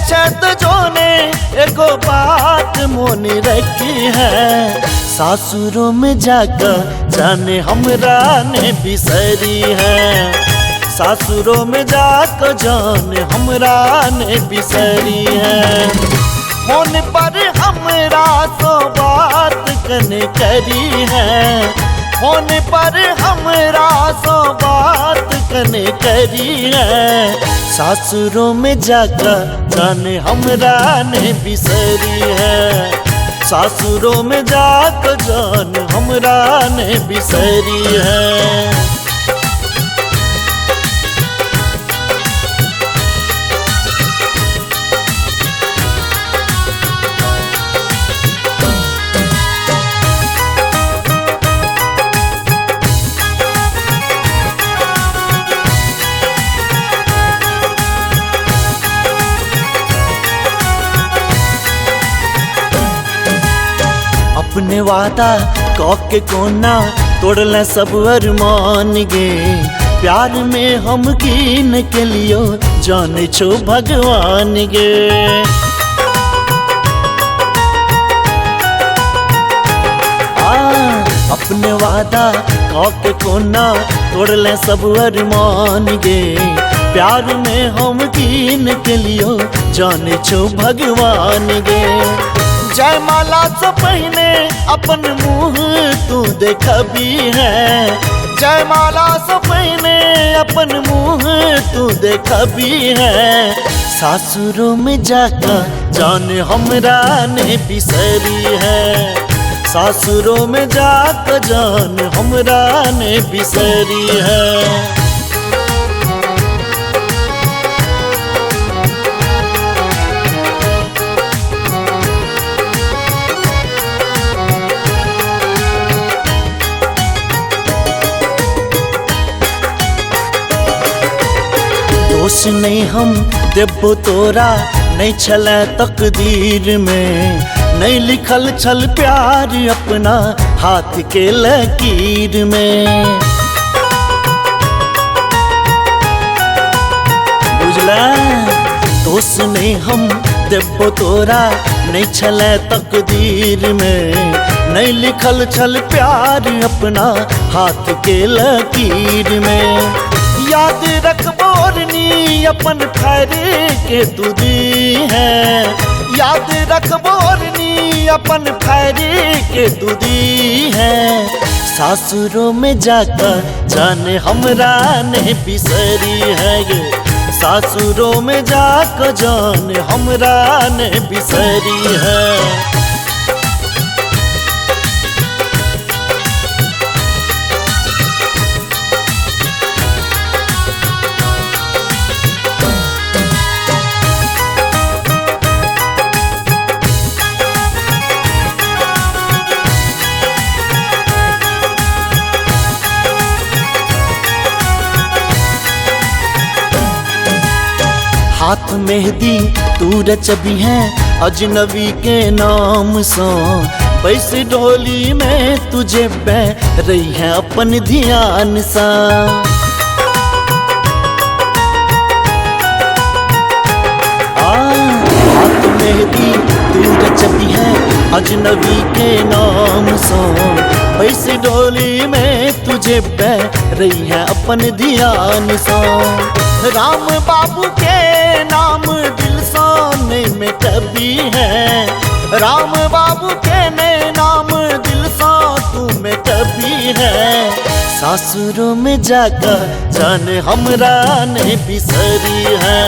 जैसे तो जोने एगो बात मोनी रखी है, सासुरों में जाकर जाने हमरा ने बिसरी है। सासुरों में जाकर जाने हमरा ने बिसरी है। फोन पर हमरा सो बात कने करी है, फोन पर हमरा सो बात कने करी है। सासुरों में जाकर जाने हमरा ने बिसरी है। सासुरों में जाकर जाने हमरा ने बिसरी है। अपने वादा के कोना तोड़ल सब अरमान गे, प्यार में हम कीन के लियो जाने छो भगवान गे। अपने वादा के कोना तोड़ल सब अरमान गे, प्यार में हम कीन के लियो जाने छो भगवान गे। जयमाला से पहले अपन मुँह तू देखबी है, जयमाला से पहले अपन मुँह तू देखबी है। सासुरों में जाकर जाने हमरा ने बिसरी है। सासुरों में जाकर जाने हमरा ने बिसरी है। दोष नहीं हम देबो तोरा, नहीं छल तकदीर में, नहीं लिखल छल प्यार अपना हाथ के लकीर में। बुझला दोष नहीं हम देबो तोरा, नहीं छल तकदीर में, नहीं लिखल छल प्यार अपना हाथ के लकीर में। याद रखबो नी अपन ठहरे के तू दी है, याद रखबो नी अपन ठहरे के तू दी है। सासुरों में जाकर जाने हमरा ने बिसरी है गे, सासुरों में जाकर जाने हमरा ने बिसरी है। हाथ मेहंदी तू रचबी है अजनबी के नाम सो, बैस डोली में तुझे बह रही है अपन ध्यान सा। हाथ मेहंदी तू रचबी है अजनबी के नाम सो, बैस डोली में तुझे बह रही है अपन ध्यान सा। राम बाबू के नाम दिल सोने में कभी है, राम बाबू के नाम दिल सो तू में कभी है। सासुरों में जाकर जाने हमरा ने बिसरी है,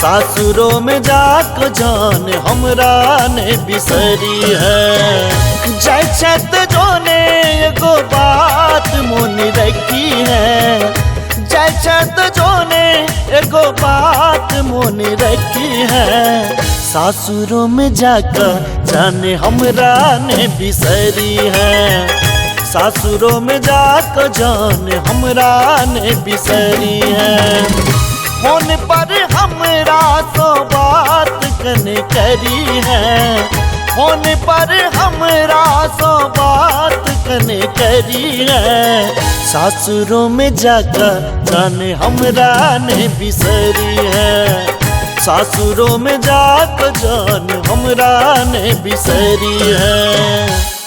सासुरों में जाकर जाने हमरा ने बिसरी है। जैसे तो जोने एगो बात मोनी रखी है, जैसे तो जोने एगो बात मोनी रखी है। सासुरों में जाकर जाने हमरा ने बिसरी है, सासुरों में जाकर जाने हमरा ने बिसरी है। फोन पर हमरा सो बात कने करी है, फोन पर हमरा सो बात कने करी है। सासुरों में जाकर जाने हमरा ने बिसरी है, सासुरों में जाक जान हमरा ने बिसरी है।